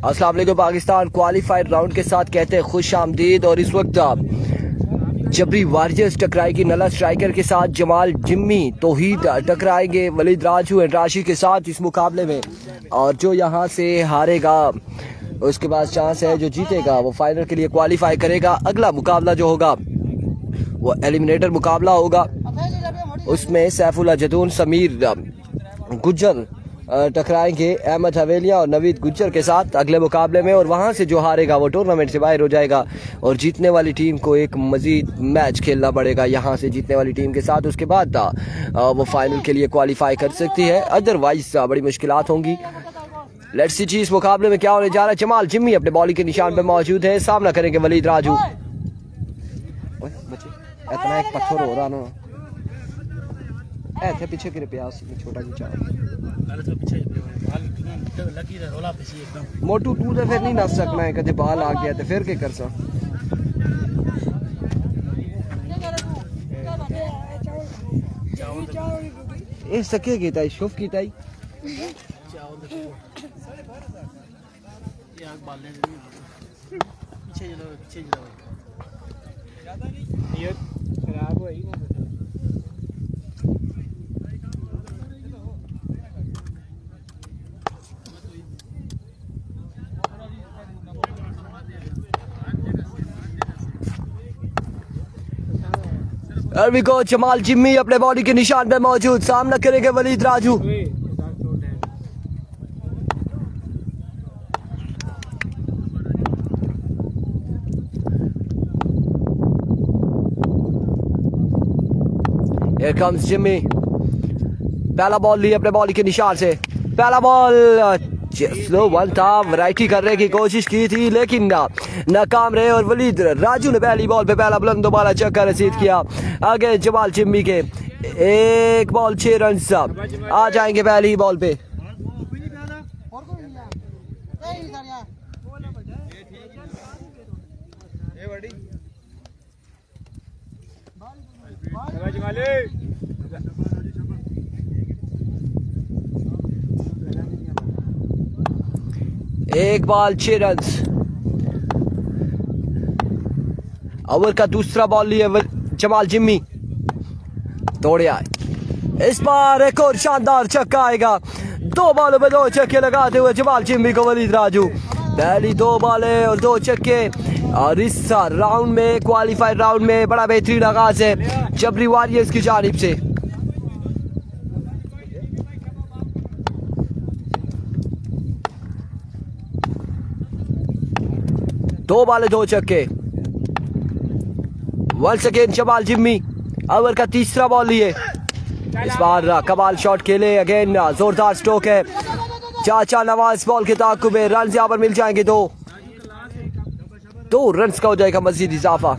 अस्सलाम वालेकुम। Pakistan qualified round के साथ कहते हैं खुश आमदीद। और इस वक्त जबरी वॉरियर्स टकराएगी नला स्ट्राइकर के साथ, जमाल जिम्मी तौहीद टकराएंगे वलीद राजू एंड राशि के साथ इस मुकाबले में। और जो यहाँ से हारेगा उसके पास चांस है, जो जीतेगा वो फाइनल के लिए क्वालिफाई करेगा। अगला मुकाबला जो होगा वो एलिमिनेटर मुकाबला होगा, उसमें सैफुल्लाह जदून समीर गुज्जर टकराएंगे अहमद हवेलिया और नवीद गुज्जर के साथ अगले मुकाबले में। और वहां से जो हारेगा वो टूर्नामेंट से बाहर हो जाएगा और जीतने वाली टीम को एक मजीद मैच खेलना पड़ेगा यहाँ से जीतने वाली टीम के साथ। उसके बाद वो फाइनल के लिए क्वालिफाई कर सकती है, अदरवाइज बड़ी मुश्किलात होंगी। लेट्स सी इस मुकाबले में क्या होने जा रहा है। जमाल जिम्मी अपने बॉलिंग के निशान पे मौजूद है, सामना करेंगे वलीद राजू। इतना एक पत्थर हो रहा ना ऐसे पीछे गिर पे छोटा मोटू तू तो फिर नहीं नस सकना है, कदे बाल आ गया तो फिर क्या कर सा। ए सके की ताई शुफ की ताई खराब हुई ना। जमाल जिम्मी अपने बॉडी के निशान पे मौजूद, सामना करेंगे वलीद राजू। Here comes जिम्मी, पहला बॉल लिया अपने बॉडी के निशान से, पहला बॉल स्लो वन था, वैरायटी करने की कोशिश की थी लेकिन नाकाम रहे। और वलीद राजू ने पहली बॉल पे पहला बुलंद दोबारा चक्कर रसीद किया। आगे जमाल जिम्मी के एक बॉल 6 रन आ जाएंगे पहली ही बॉल पे। एक बॉल 6 रन। ओवर का दूसरा बॉल लिए जमाल जिम्मी, तोड़े आए। इस बार एक और शानदार छक्का आएगा, 2 बॉलों में 2 छक्के लगाते हुए जमाल जिम्मी को वलीद राजू। पहली 2 बॉलें और 2 छक्के। और इस राउंड में क्वालिफाइड राउंड में बड़ा बेहतरीन आगाज है जबरी वॉरियर्स की जानिब से। दो बॉलें 2 छक्के। Once again Jamal Jimmy, over का तीसरा बॉल लिए। इस बार कमाल शॉट खेले, अगेन जोरदार स्ट्रोक है। चाचा नवाज बॉल के ताक़ुब में, रन यहाँ पर मिल जाएंगे 2 रन का हो जाएगा मजीद इजाफा।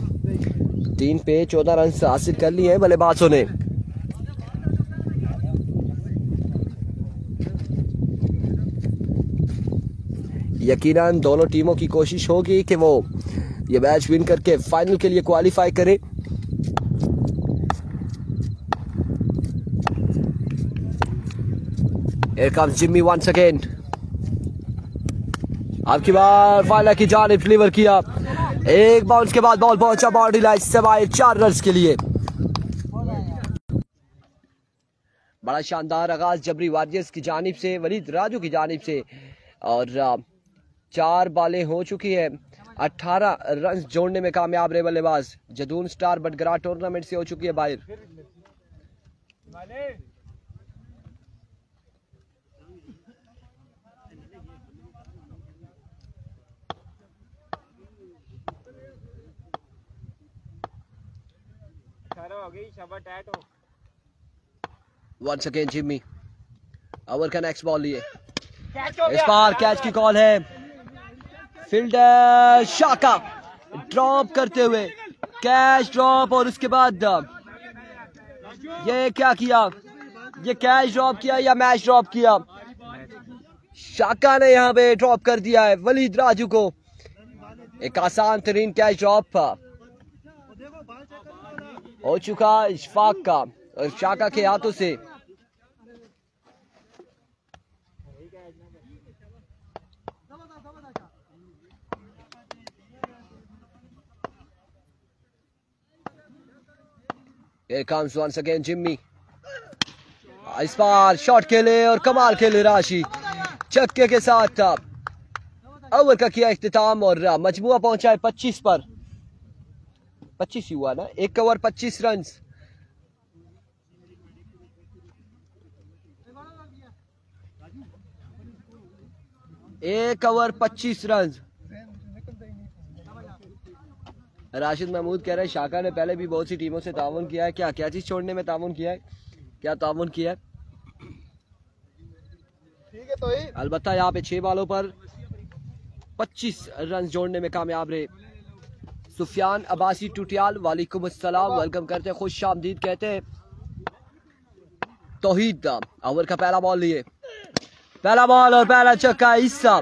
3 पे 14 रन हासिल कर लिए हैं बल्लेबाजों ने। यकीनन दोनों टीमों की कोशिश होगी कि वो ये मैच विन करके फाइनल के लिए क्वालिफाई करे। Here comes Jimmy once again, आपकी बार फाइनल की जानिब डिलीवर किया। एक बाउंस के बाद बॉल पहुंचा बाउंड्री लाइन से बाहर 4 रन के लिए। बड़ा शानदार आगाज जबरी वॉरियर्स की जानिब से, वलीद राजू की जानिब से। और 4 बॉलें हो चुकी है, 18 रन जोड़ने में कामयाब रहे बल्लेबाज। जदून स्टार बटगरा टूर्नामेंट से हो चुकी है बाहर। Once again जिम्मी, ओवर का नेक्स्ट बॉल लिए। इस बार कैच की कॉल है, फील्डर शाका ड्रॉप करते हुए कैच ड्रॉप। और उसके बाद ये क्या किया, ये कैच ड्रॉप किया या मैच ड्रॉप किया? शाका ने यहाँ पे ड्रॉप कर दिया है वलीद राजू को। एक आसान तरीन कैच ड्रॉप हो चुका इशफाक का और शाका के हाथों से। Here comes once again Jimmy. इस बार शॉट खेले और कमाल खेले राशि छक्के के साथ ओवर का किया इख्तिताम और मजमुआ पहुंचा है 25 पर। 25 ही हुआ ना, एक ओवर 25 रन। एक ओवर 25 रन। राशिद महमूद कह रहे हैं शाका ने पहले भी बहुत सी टीमों से ताउन किया है। क्या क्या चीज छोड़ने में ताउन किया है, क्या ताउन किया है? ठीक है तो अलबत्ता यहाँ पे 6 बॉलों पर 25 रन जोड़ने में कामयाब रहे सुफियान अब्बासी टुटियाल। वालेकुम अस्सलाम, वेलकम करते हैं, खुश आमदीद कहते हैं। तौहीद ओवर का पहला बॉल लिए, पहला बॉल और पहला छक्का। हिस्सा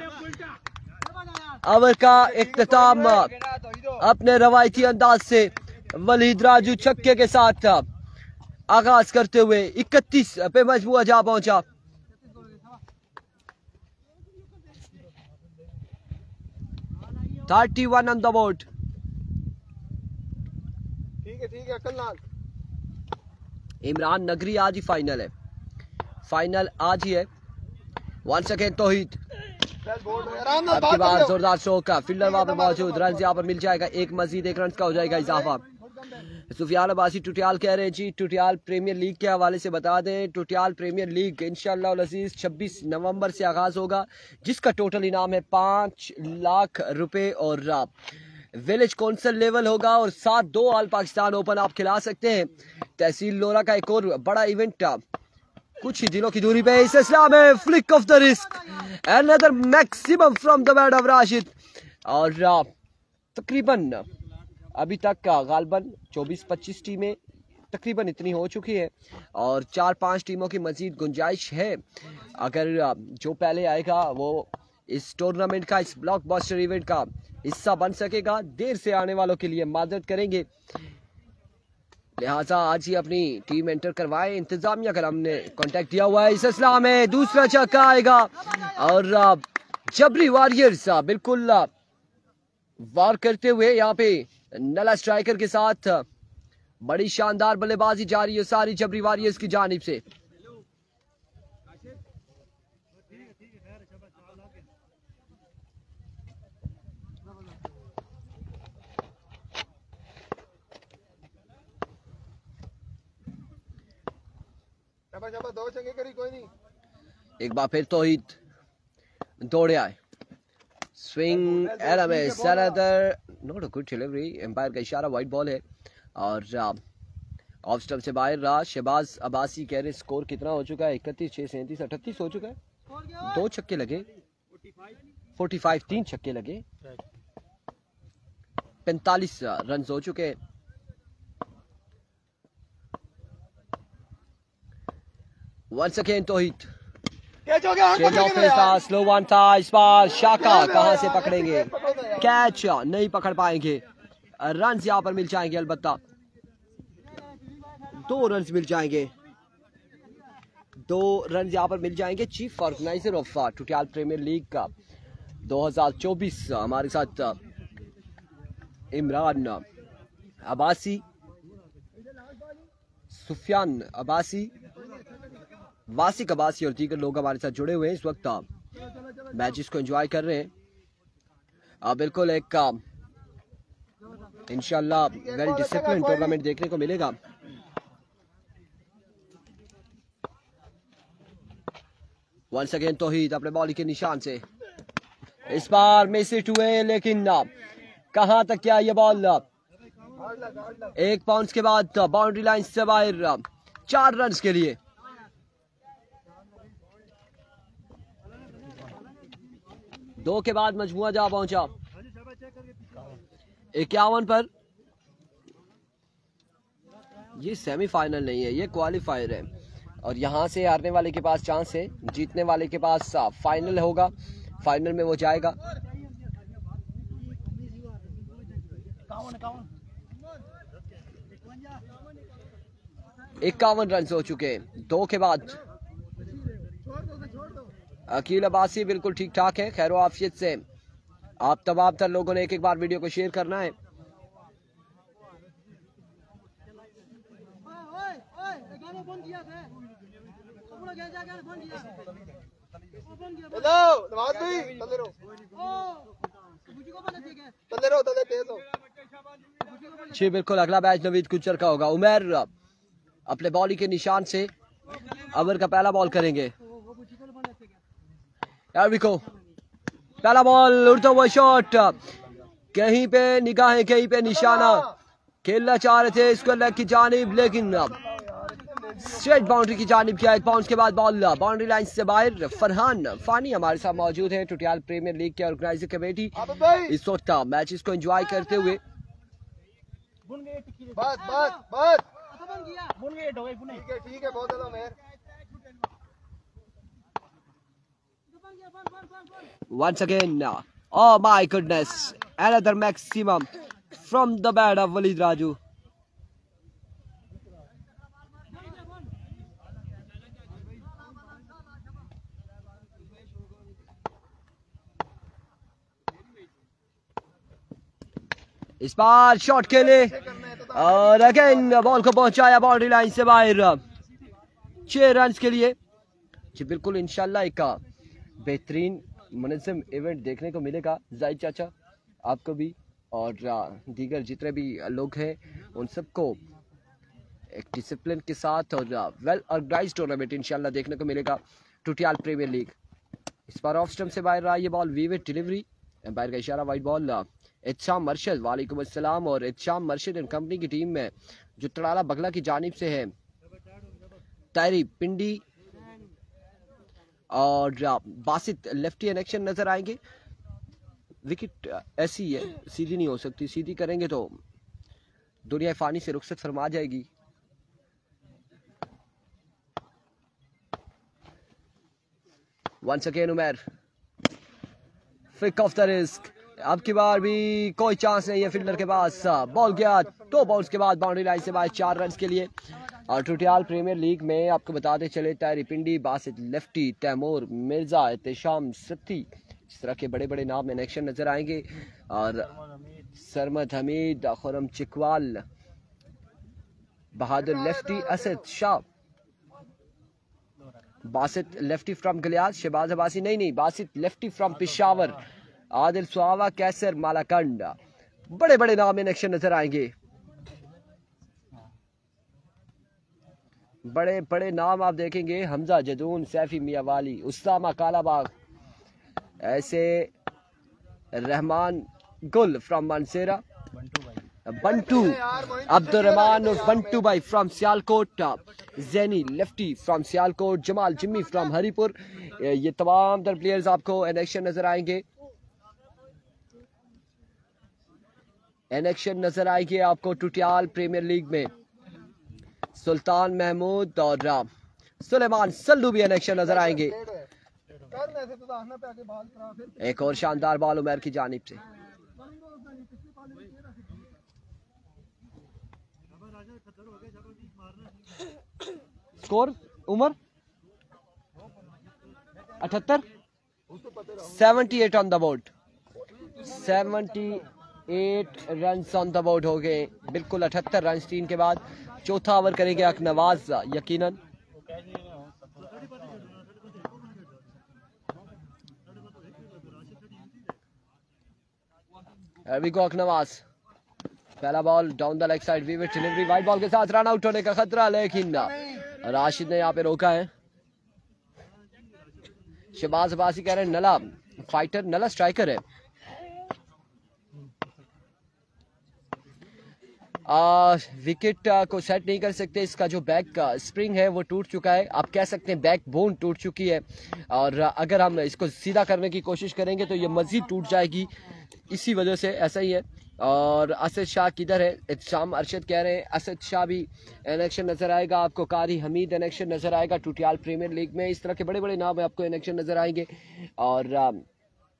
ओवर का इख्तिताम अपने रवायती अंदाज से वलीद राजू छक्के के साथ आगाज करते हुए 31 पे मजमुआ जा पहुंचा। Thirty 31 on the board. ठीक है कल्लाल। इमरान नगरी आज ही फाइनल है, फाइनल आज ही है। वंस अगेन तौहीद, अब की बार जोरदार शॉट का फील्डर वहां पर मौजूद, रन यहाँ पर मिल जाएगा, एक मजीद एक रन का हो जाएगा इजाफा। सुफियान अब्बासी टुटियाल कह रहे हैं जी टुटियाल प्रीमियर लीग के हवाले से बता दें, टुटियाल प्रीमियर लीग इंशाअल्लाह अज़ीज़ 26 नवंबर से आगाज होगा, जिसका टोटल इनाम है 5 लाख रुपए और विलेज कौंसल लेवल होगा और साथ 2 ऑल पाकिस्तान ओपन आप खिला सकते हैं। तहसील लोरा का एक और बड़ा इवेंट कुछ ही दिनों की दूरी पे इस इस्लाम है। Flick off the risk, another maximum from the bat of Rashid. और तकरीबन अभी तक गालबन 24-25 टीमें तकरीबन इतनी हो चुकी है और 4-5 टीमों की मजीद गुंजाइश है। अगर जो पहले आएगा वो इस टूर्नामेंट का, इस ब्लॉकबस्टर इवेंट का हिस्सा बन सकेगा। देर से आने वालों के लिए माजरत करेंगे, लिहाजा आज ही अपनी टीम एंटर करवाएं। इंतजामिया का हमने कांटेक्ट दिया हुआ है। इस इस्लाम में दूसरा छक्का आएगा और जबरी वॉरियर्स बिल्कुल वार करते हुए यहाँ पे नला स्ट्राइकर के साथ बड़ी शानदार बल्लेबाजी जारी है सारी जबरी वॉरियर्स की जानिब से। एक बार फिर तौहीद दौड़े आए, swing either, not a good delivery, umpire का इशारा, वाइट बॉल है और ऑफ स्टंप से बाहर रहा। शहबाज अब्बासी कह रहे स्कोर कितना हो चुका है? 31, 6, 37, 38 हो चुका है। 2 छक्के लगे, 45 3 छक्के लगे, 45 रन हो चुके हैं। Once again तौहीद, स्लो वन था इस बार। शाका कहां से पकड़ेंगे, कैच नहीं पकड़ पाएंगे। रन यहां पर मिल जाएंगे, अलबत्ता 2 रन मिल जाएंगे, 2 रन यहां पर मिल जाएंगे। Chief organiser of Tutial premier league का 2024 हमारे साथ इमरान अब्बासी, सुफियान अब्बासी, वासिक अब्बासी और दीगर लोग हमारे साथ जुड़े हुए हैं। इस वक्त मैचेस को एंजॉय कर रहे हैं। बिल्कुल एक इंशाल्लाह वेल डिसिप्लिन टूर्नामेंट देखने को मिलेगा। वंस अगेन तौहीद अपने बॉलिंग के निशान से, इस बार मिस हिट हुए लेकिन कहां तक क्या ये बॉल 1 बाउंस के बाद बाउंड्री लाइन से बाहर 4 रन के लिए। दो के बाद मजमुआ जा पहुंचा 51 पर। ये सेमीफाइनल नहीं है, ये क्वालिफायर है और यहां से हारने वाले के पास चांस है, जीतने वाले के पास फाइनल होगा, फाइनल में वो जाएगा। 51 रन हो चुके हैं 2 के बाद। अकील अब्बासी बिल्कुल ठीक ठाक है, खैर आफियत से। आप तमाम तर लोगों ने एक बार वीडियो को शेयर करना है। जी बिल्कुल, अगला मैच नवीद कुचर का होगा। उमर अपने बॉलिंग के निशान से अमर का पहला बॉल करेंगे। पहला बॉल, उड़ता हुआ शॉट, कहीं पे निगाहें कहीं पे निशाना, खेलना चाह रहे थे इसको लेग की जानिब, लेकिन स्ट्रेट बाउंड्री की जानिब किया। एक बाउंस के बाद बॉल बाउंड्री लाइन से बाहर। फरहान फानी हमारे साथ मौजूद है, टुटियाल प्रीमियर लीग के ऑर्गेनाइजिंग कमेटी। इस वक्त मैचेस को एंजॉय करते हुए once again, oh my goodness, another maximum from the bat of Walid Raju. इस बार शॉट के लिए और अगेन बॉल को पहुंचाया बाउंड्री लाइन से बाहर 6 रन के लिए। जी बिल्कुल, इंशाल्लाह एक बेहतरीन मुनज़्ज़म इवेंट देखने को मिलेगा जाहिद चाचा, आपको भी और दीगर जितने भी लोग हैं उन सबको एक डिसिप्लिन के साथ और वेल ऑर्गेनाइज्ड टूर्नामेंट इंशाल्लाह देखने को मिलेगा टुटियाल प्रीमियर लीग। इस बार ऑफ स्टंप से बाहर रहा ये बॉल, वीवेट डिलीवरी, एम्पायर का इशारा, वाइड बॉल। इत्शाम मर्शद, वालेकुम अस्सलाम। और इत्शाम मर्शद एंड कंपनी की टीम में जो तड़ाला बगला की जानिब से है तायरी पिंडी और बासित लेफ्टी एनेक्शन नजर आएंगे। विकेट ऐसी है, सीधी नहीं हो सकती, सीधी करेंगे तो दुनिया फानी से रुखसत फरमा जाएगी। Once again Umar, flick off the wrist, अब की बार भी कोई चांस नहीं है फील्डर के पास। बॉल गया 2 बॉल्स के बाद बाउंड्री लाइन से बाहर 4 रन के लिए। और टुटियाल प्रीमियर लीग में आपको बताते चले तायरी पिंडी, बासित लेफ्टी, तैमूर मिर्जा, एहतेशाम सत्ती, इस तरह के बड़े बड़े नाम में एक्शन नजर आएंगे। और Sarmad Hamid, Khurram Chikwal, Bahadur lefty, Asad Shah, Basit lefty from Galiyaj, Shahbaz Abbasi नहीं बासित लेफ्टी फ्रॉम पिशावर, आदिल सुहावा, कैसर मालाकंड, बड़े बड़े नाम इन एक्शन नजर आएंगे। बड़े बड़े नाम आप देखेंगे, हमजा जदून, सैफी मियावाली, उस्तामा कालाबाग, ऐसे रहमान गुल फ्रॉम मानसेरा, बंटू अब्दुर्रहमान और बंटू भाई from Sialkot, Zaini lefty from Sialkot, Jamal Jimmy from Haripur, ये तमाम तर प्लेयर्स आपको एनेक्शन नजर आएंगे। एनेक्शन नजर आएंगे आपको टुटियाल प्रीमियर लीग में। सुल्तान महमूद और सुलेमान सल्लू भी एनेक्शन नजर आएंगे। एक और शानदार बॉल उमर की जानिब से। Score Umar 78, 78 on the board, 78 run on the board हो गए। बिल्कुल 78 रन 3 के बाद। चौथा ओवर करेंगे अकनवाज यकीनन। अकनवाज, पहला ball down the leg side, वीवेट डिलीवरी, वाइड बॉल के साथ रन आउट होने का खतरा, लेकिन राशिद ने यहाँ पे रोका है। शहबाज अब्बासी कह रहे हैं नला फाइटर, नला स्ट्राइकर है। विकेट को सेट नहीं कर सकते, इसका जो बैक स्प्रिंग है वो टूट चुका है, आप कह सकते हैं बैक बोन टूट चुकी है। और अगर हम इसको सीधा करने की कोशिश करेंगे तो ये मजीद टूट जाएगी, इसी वजह से ऐसा ही है। और असद शाह किधर है, इत्शाम अरशद कह रहे हैं असद शाह भी एनेक्शन नजर आएगा आपको, कारी हमीद एनेक्शन नजर आएगा टुटियाल प्रीमियर लीग में। इस तरह के बड़े बड़े नाम आपको एनेक्शन नजर आएंगे। और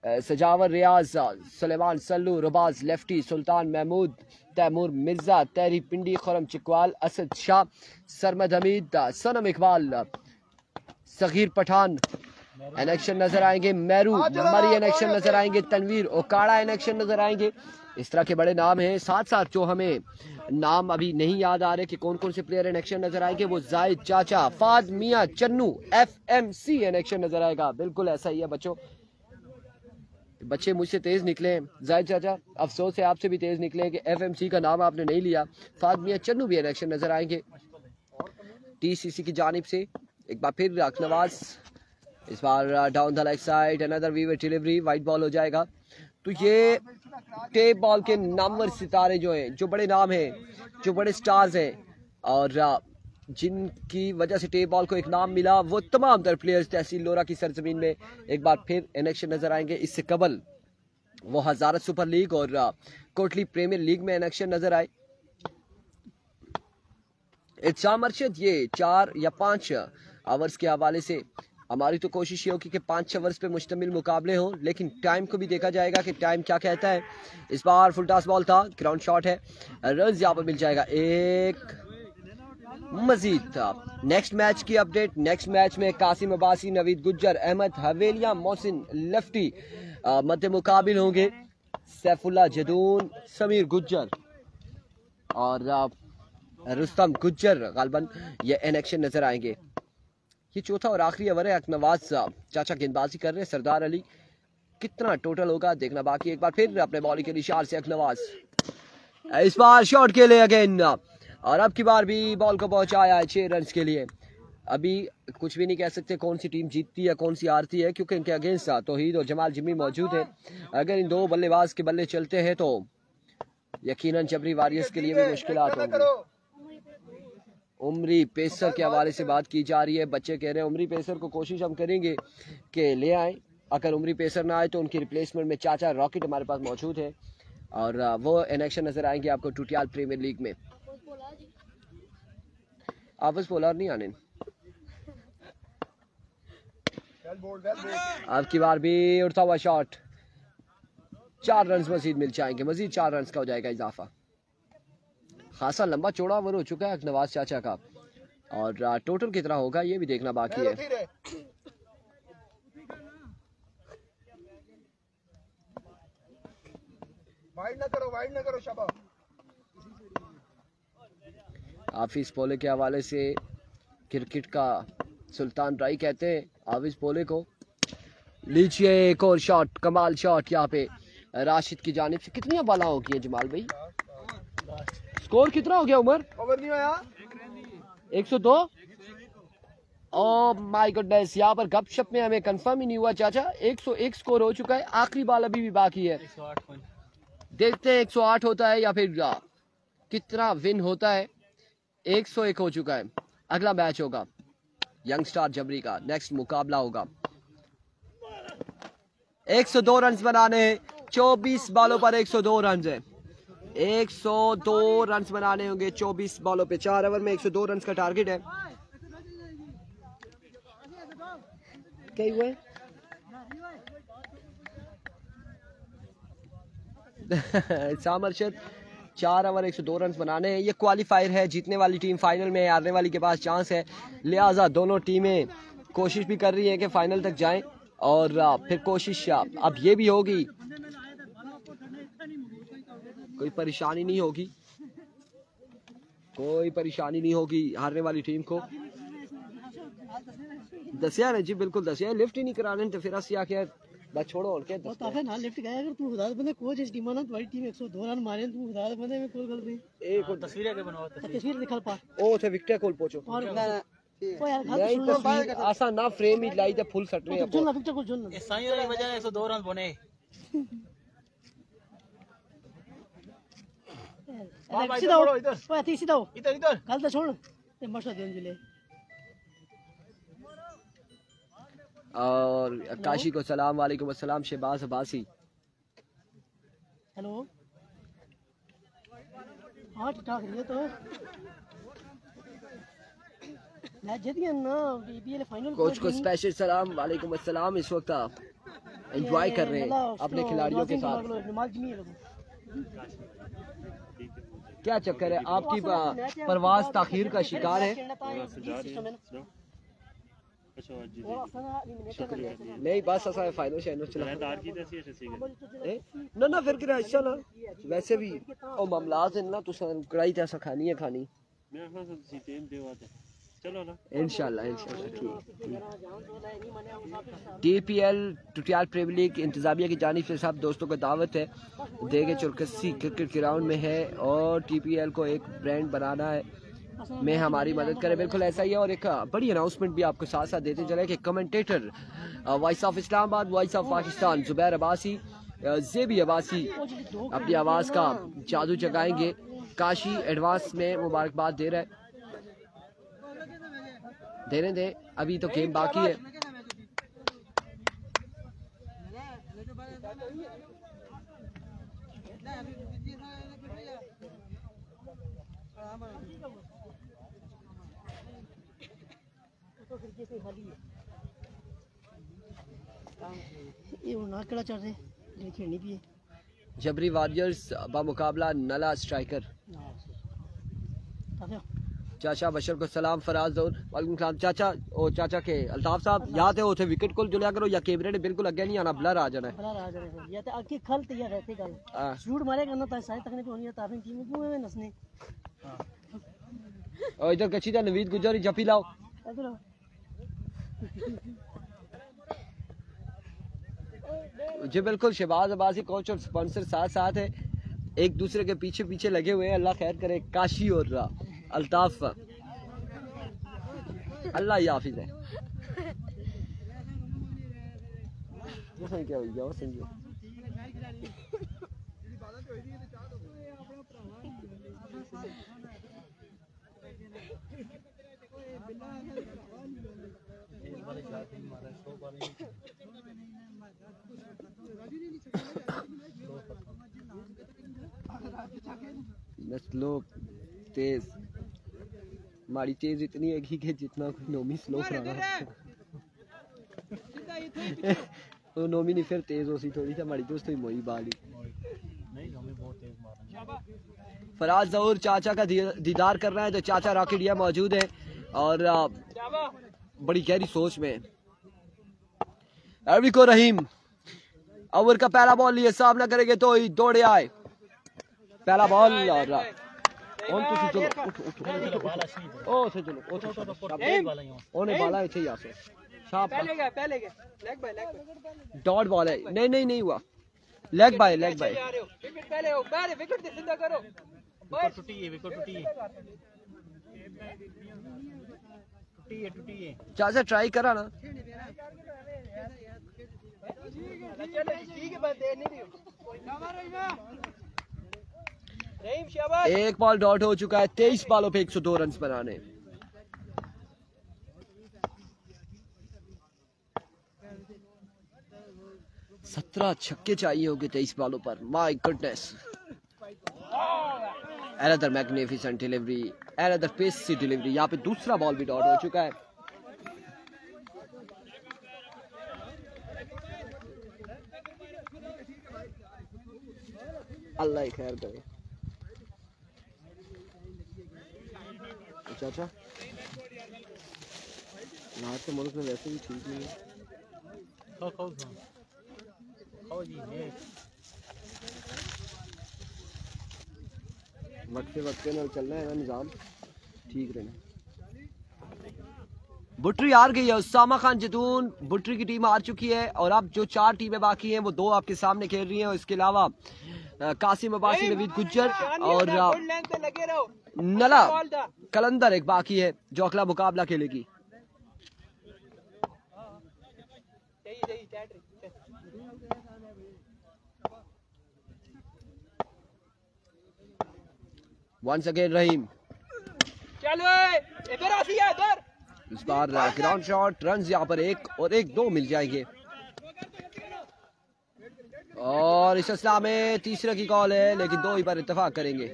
सजावर रियाज, सुलेमान सल्लू, रुबाज लेफ्टी, सुल्तान महमूद, तैमूर मिर्जा, तैरी पिंडी, खुरम चिकवाल, असद शाह, सरमद हमीद, सनम इकबाल, सगीर पठान, इन एक्शन नजर आएंगे, मेरू मरी इन एक्शन नजर आएंगे, तनवीर ओकाड़ा इन एक्शन नजर आएंगे। इस तरह के बड़े नाम हैं। साथ साथ जो हमें नाम अभी नहीं याद आ रहे कि कौन कौन से प्लेयर इन एक्शन नजर आएंगे, वो जाहिद चाचा, फाद मियां, चन्नू, FMC इन एक्शन नजर आएगा। बिल्कुल ऐसा ही है बच्चों, बच्चे मुझसे तेज निकले। जाहिद चाचा अफसोस है आपसे भी तेज निकले कि FMC का नाम आपने नहीं लिया। फाद मियां, चन्नू भी इन एक्शन नजर आएंगे TCC की जानिब से। एक बार फिर अखनवाज, इस बार down the leg side, another वीवर डिलीवरी, वाइट बॉल हो जाएगा। तो ये टेप बॉल के नामवर सितारे जो हैं, जो बड़े नाम हैं, जो बड़े स्टार्स हैं और जिनकी वजह से टेप बॉल को एक नाम मिला, वो तमाम तर प्लेयर्स तहसील लोरा की सरजमीन में एक बार फिर इन एक्शन नजर आएंगे। इससे कबल वो हजारत सुपर लीग और कोटली प्रीमियर लीग में इन एक्शन नजर आए। इत्साम अरशद, ये 4 या 5 आवर्स के हवाले से हमारी तो कोशिश ये होगी कि 5 ओवर्स पे मुश्तमिल मुकाबले हों, लेकिन टाइम को भी देखा जाएगा कि टाइम क्या कहता है। इस बार फुल टॉस बॉल था, ग्राउंड शॉट है, रन यहाँ पर मिल जाएगा एक मजीद था। नेक्स्ट मैच की अपडेट, नेक्स्ट मैच में कासिम अब्बासी, नवीद गुज्जर, अहमद हवेलिया, मोहसिन लफ्टी मध्य मुकाबिल होंगे। सैफुल्ला जदून, समीर गुज्जर और रुस्तम गुज्जर गालबन ये इन एक्शन नजर आएंगे। ये चौथा और आखिरी ओवर है। अखनवाज चाचा गेंदबाजी कर रहे हैं, सरदार अली कितना टोटल होगा देखना बाकी। एक बार फिर अपने बॉलिंग के निशान से अखनवाज, इस बार शॉट के लिए अगेन, और अब की बार भी बॉल को पहुंचाया है 6 रन के लिए। अभी कुछ भी नहीं कह सकते कौन सी टीम जीतती है कौन सी हारती है, क्योंकि इनके अगेंस्ट तौहीद और जमाल जिम्मी मौजूद है। अगर इन दो बल्लेबाज के बल्ले चलते हैं तो यकीनन जबरी वॉरियर्स के लिए भी मुश्किलात होंगी। उमरी पेसर के हवाले से बात की जा रही है, बच्चे कह रहे हैं उमरी पेसर को कोशिश हम करेंगे कि ले आए। अगर उमरी पेसर ना आए तो उनकी रिप्लेसमेंट में चाचा रॉकेट हमारे पास मौजूद है और वो इन एक्शन नजर आएंगे आपको टूटियाल प्रीमियर लीग में। आपस बॉलर नहीं आने, अब की बार भी उड़ता हुआ शॉट, 4 रन मजीद मिल जाएंगे, मजीद 4 रन का हो जाएगा इजाफा। खासा लंबा चौड़ा ओवर हो चुका है नवाज चाचा का और टोटल कितना होगा ये भी देखना बाकी है। वाइड ना करो शाबाश। हाफिज पोले के हवाले से क्रिकेट का सुल्तान राय कहते हैं हाफिज पोले को। लीजिए एक और शॉट, कमाल शॉट यहाँ पे राशिद की जानिब से। कितनी बाला हो गई है जमाल भाई? स्कोर कितना हो गया उमर? ओवर नहीं आया, 102। ओह माय गुडनेस, यहाँ पर गपशप में हमें कंफर्म ही नहीं हुआ चाचा। 101 स्कोर हो चुका है, आखिरी बॉल अभी भी बाकी है। देखते हैं 108 होता है या फिर कितना विन होता है। 101 हो चुका है। अगला मैच होगा यंग स्टार जबरी का, नेक्स्ट मुकाबला होगा। 102 रन बनाने, 24 बॉलों पर 102 रन है। 102 रन बनाने होंगे 24 बॉलों पे। 4 ओवर में 102 रन का टारगेट है। क्या हुआ? इत्साम अरशद, 4 ओवर 102 रन बनाने हैं। ये क्वालिफायर है, जीतने वाली टीम फाइनल में, हारने वाली के पास चांस है। लिहाजा दोनों टीमें कोशिश भी कर रही हैं कि फाइनल तक जाएं और फिर कोशिश अब ये भी होगी, कोई परेशानी नहीं होगी, कोई परेशानी नहीं होगी हारने वाली टीम को। दसिया ने जी बिल्कुल दसिया, लिफ्ट ही नहीं करा रहे तो फिर आसिया के बस छोड़ो और क्या वो ताकत ना लिफ्ट गया। अगर तू खुदा बंदे कोच इस टीम ना तुम्हारी टीम 102 रन मारे, तू खुदा बंदे में कोई गलती एक और तस्वीर के बनवा, तस्वीर दिखा पा ओ थे विकेट कोल पहुंचो और नहीं तस्वीर आसा ना फ्रेम ही लाई थे फुल सट रहे हैं चल ना विकेट को चल इस साई वाली वजह 102 रन बने। सीधा हो इधर, सीधा हो इधर इधर गलत छोड़ ते मशा देन जिले। और काशी को सलाम, वालेकुम अस्सलाम। शहबाज अब्बासी, हेलो हाँ ठीक ठाक रही है तो मैच जीत गया ना बीपीएल फाइनल। कोच को स्पेशल सलाम, वालेकुम अस्सलाम। इस वक्त एंजॉय कर रहे हैं अपने खिलाड़ियों के साथ। क्या चक्कर है आपकी परवाज ताखीर का शिकार है? शुक्रिया जी नहीं बस असा फाइनल शाइनल चला ना ना फिर किरा अच्छा ना वैसे भी ओ मामलात है ना तुसा कढ़ाई ते असा खानी है खानी मैं हां सी टाइम देवा चलो ना इंशाल्लाह ठीक DPL टुटियाल प्रीमियर लीग इंतजामिया की जानिब से सब दोस्तों को दावत है देगे चुरकसी क्रिकेट ग्राउंड में है और TPL को एक ब्रांड बनाना है में हमारी मदद करें बिल्कुल ऐसा ही है और एक बड़ी अनाउंसमेंट भी आपको साथ साथ देते चले कि commentator voice of Islamabad voice of Pakistan Zubair Abbasi ज़ेबी अब्बासी अपनी आवाज़ का जादू जगाएंगे काशी एडवांस में मुबारकबाद दे रहा है देने दे अभी तो गेम बाकी है जबरी वॉरियर्स बामुकाबला नला स्ट्राइकर चाचा बशर को सलाम फराज और वालेकुम सलाम चाचा ओ चाचा के अल्ताफ साहब याद है उथे विकेट को जुलिया करो या कैमरे ने बिल्कुल आगे नहीं आना ब्लर आ जाना है या तो आके खल तैयार रहते गल शूट मारे करना तो साइड तक नहीं होनी है ताफिन टीम में क्यों है नसने और इधर कच्ची दा नवीद गुजर जपी लाओ इधर जी बिल्कुल शहबाज अब्बासी कोच और स्पॉन्सर साथ साथ है एक दूसरे के पीछे पीछे लगे हुए हैं अल्लाह खैर करे काशी और अल्ताफ अल्लाह ही हाफिज है क्या हो गया समझो स्लो तेज हमारी तेज इतनी है कि जितना कोई नोमी स्लो रहा तो नोमी नहीं फिर तेज हो सी थोड़ी सी हमारी दोस्त ही मोई बाली नहीं नोमी बहुत तेज मारा फराज जहूर चाचा का दीदार कर रहा है तो चाचा रॉकेटिया मौजूद है और बड़ी गहरी सोच में एविको रहीम ओवर का पहला बॉल लिए सामना करेंगे तो ही दौड़े आए पहला बॉल और चलो ओ से चलो ओने बाला इथे ही आसे शाबाश पहले लेग बाय डॉट बॉल है नहीं हुआ लेग बाय विकेट पहले हो पहले विकेट से सीधा करो विकेट टूटी है चाचा ट्राई करा ना एक बॉल डॉट हो चुका है 23 बॉलों पे 102 रन बनाने सत्रह छक्के चाहिए होंगे 23 बॉलों पर my goodness another magnificent delivery another pacey delivery यहाँ पे दूसरा बॉल भी डॉट हो चुका है अल्लाह खैर करे चाचा यहाँ के मुल्क में वैसे भी ठीक नहीं है वक्ते में चलना है ना निज़ाम ठीक रहना बुटरी हार गई है उसामा खान जतून बुटरी की टीम हार चुकी है और अब जो 4 टीमें बाकी हैं वो 2 आपके सामने खेल रही हैं और इसके अलावा कासिम अब्बासी नवीद गुज्जर और नला कलंदर एक बाकी है जो अगला मुकाबला खेलेगी वंस अगेन रहीम चलो इधर इस बार ग्राउंड शॉट रन यहाँ पर 1 और 1-2 मिल जाएंगे और इस सिलसिला में तीसरे की कॉल है लेकिन 2 ही पर इत्तेफाक करेंगे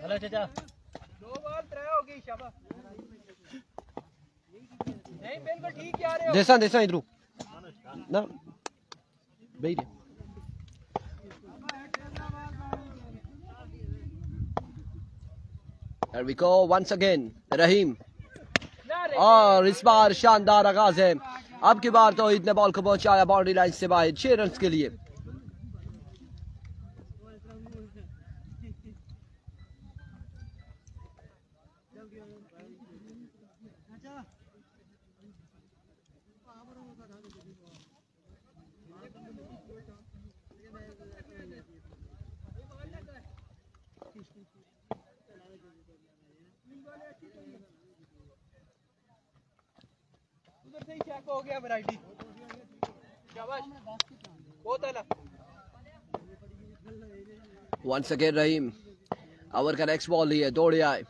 हेलो चाचा 2 बॉल 3 हो गई शाबाश नहीं बिल्कुल ठीक जा रहे हो। देसा इधरू ना भाई रे There we go once again रहीम और इस बार शानदार आगाज है। अब की बार तो इतने बॉल को पहुंचाया बाउंड्री लाइन से बाहर 6 रन के लिए। उधर से ही चेक हो गया वैरायटी। शाबाश बहुत आला। Once again रहीम ओवर का नेक्स्ट बॉल लिए दौड़े आए इस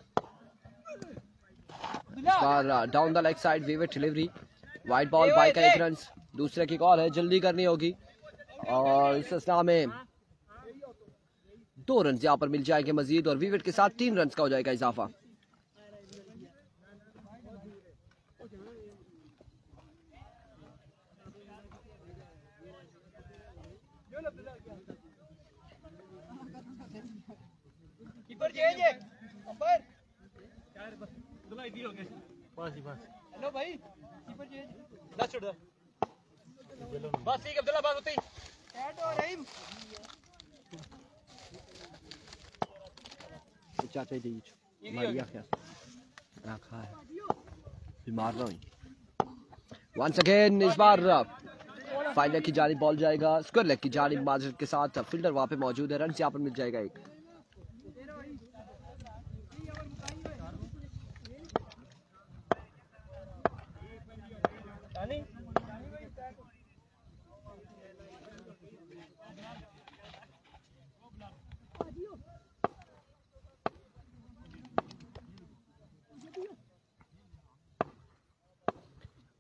बार down the leg side vivid delivery wide ball bye का 1 रन। दूसरे की कॉल है जल्दी करनी होगी और इस असना में 2 रन यहाँ पर मिल जाएंगे मजीद और विविड के साथ 3 रन का हो जाएगा इजाफा। कीपर चेंज है अंपायर दुलाई दी हो गए बस हेलो भाई कीपर चेंज बस छोड़ दो बस ठीक है अब्दुल्ला बस होती कैट और रहीम चाचा ही दी मारिया क्या रखा है बीमार ना हुई। वंस अगेन इस बार फाइनल की जानिब बॉल जाएगा स्क्वायर लेग की जानिब माजरत के साथ फील्डर वहां पे मौजूद है। रन यहाँ पर मिल जाएगा 1।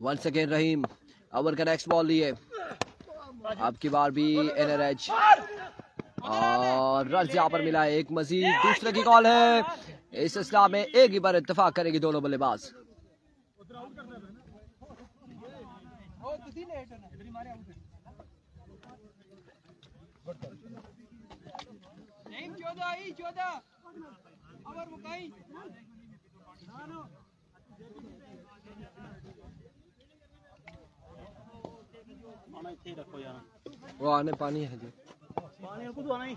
वंस अगेन रहीम ओवर का नेक्स्ट बॉल लिए अब की बार भी एनआरएच और रन यहाँ पर मिला है 1 मजीद। दूसरे की कॉल है इस सिलसिला में एक ही बार इत्तेफाक करेंगे दोनों बल्लेबाज। वो आने पानी है जी पानी को तो आना ही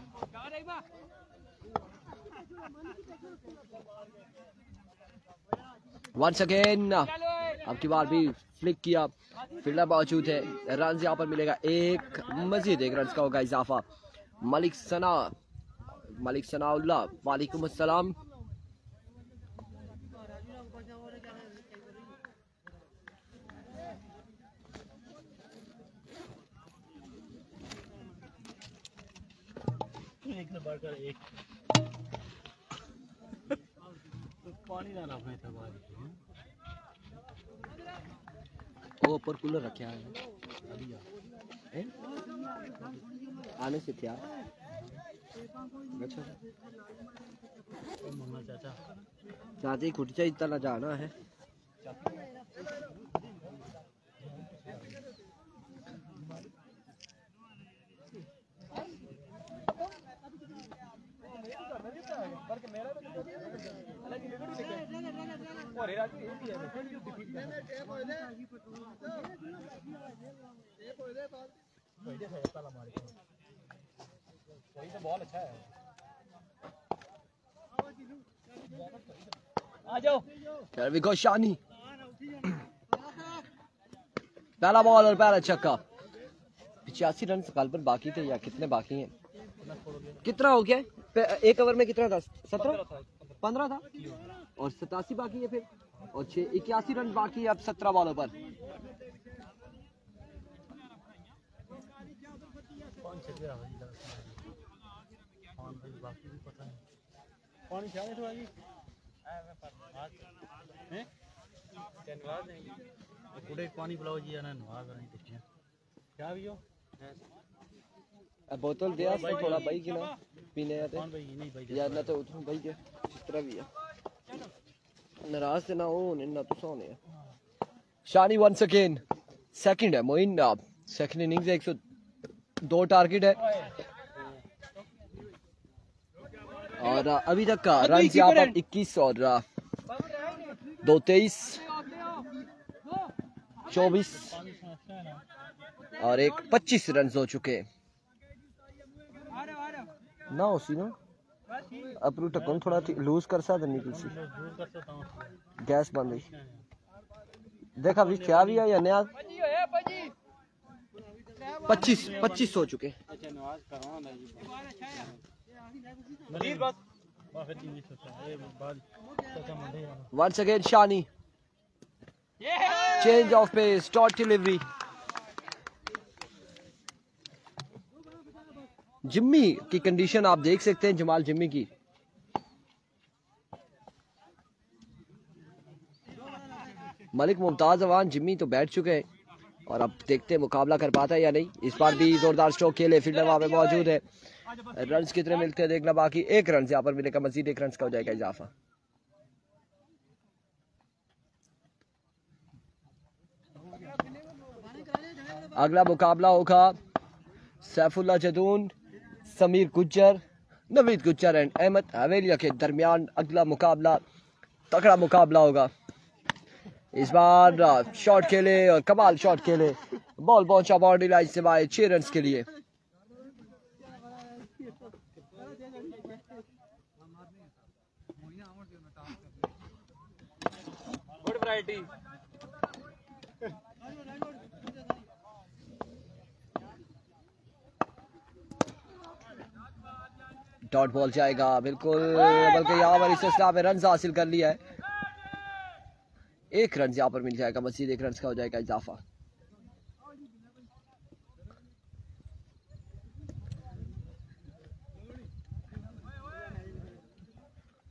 वंस अगेन अब की बार भी फ्लिक किया फील्डर मौजूद है। रन यहाँ पर मिलेगा 1 मजीद 1 रन का होगा इजाफा। मलिक सनाउल्लाह वालेकुम अस्सलाम। एक नंबर कर एक पानी ना रखने था बाहर वो ऊपर कूलर रखे हैं आने से क्या अच्छा चाचा चाची खुद से इतना जाना है। बहुत अच्छा है आ जाओ शानी पहला बॉल और पहला छक्का। 85 रन तकरीबन बाकी थे या कितने बाकी हैं कितना हो गया 1 ओवर में कितना था 17 15 था और 87 बाकी है फिर और 81 रन बाकी है अब 17 बॉलों पर। पानी चाहिए थोड़ा जी हैं पानी पिलाओ जी ना नवा कर क्या भी हो बोतल दिया थोड़ा भाई की ना पीने या ना तो उठो भाई के जिस तरह भी है नाराज से ना हो ना तो सोने शानी वंस अगेन सेकंड है मोइन, सेकंड इनिंग्स 102 टारगेट है और अभी तक का रन यहाँ पर 21 और 2 23 24 और एक 25 रन हो चुके ना उसी ना अपरू टक्कन थोड़ा लूज कर सा नहीं किसी गैस बंद देखा भी क्या भी है या नया 25 हो चुके once again Shani change of pace short delivery Jimmy की कंडीशन आप देख सकते हैं जमाल जिम्मी की मलिक मुमताज अवान जिम्मी तो बैठ चुके हैं और अब देखते हैं मुकाबला कर पाता है या नहीं। इस बार भी जोरदार स्ट्रोक खेले फील्डर वहां पे मौजूद है। रन्स कितने मिलते हैं देखना बाकी, 1 रन यहाँ पर मिलेगा, मजीद 1 रन का हो जाएगा इजाफा। अगला मुकाबला होगा सैफुल्लाह जदून, समीर गुज्जर, नवीद गुज्जर एंड अहमद हवेलिया के दरमियान अगला मुकाबला तगड़ा मुकाबला होगा। इस बार शॉट खेले और कमाल शॉट खेले, बॉल पहुंचा बाउंड्री लाइन से बाहर 6 रन के लिए। गुड वैरायटी डॉट बॉल जाएगा बिल्कुल, बल्कि यहाँ पर इस सिलसिला में रन हासिल कर लिया है। 1 रन यहाँ पर मिल जाएगा, मजीद 1 रन का हो जाएगा इजाफा।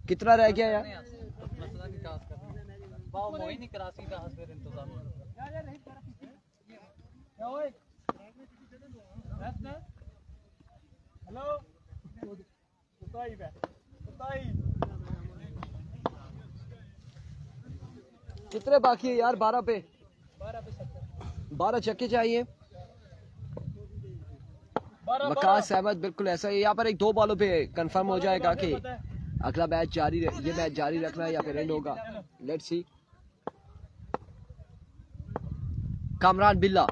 कितना रह गया यार? कितने बाकी है यार? 12 पे 12 छक्के चाहिए। वकास अहमद बिल्कुल ऐसा ही, यहाँ पर 1-2 बॉलों पे कंफर्म हो जाएगा कि अगला मैच ये मैच जारी रखना है या फिर एंड होगा। Let's see. कामरान बिल्ला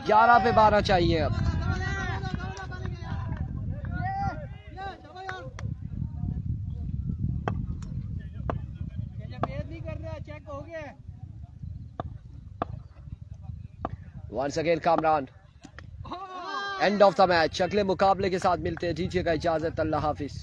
11 पे 12 चाहिए अब। Once again Kamran, end of the match. अगले मुकाबले के साथ मिलते हैं, दीजिएगा इजाजत, अल्लाह हाफिज।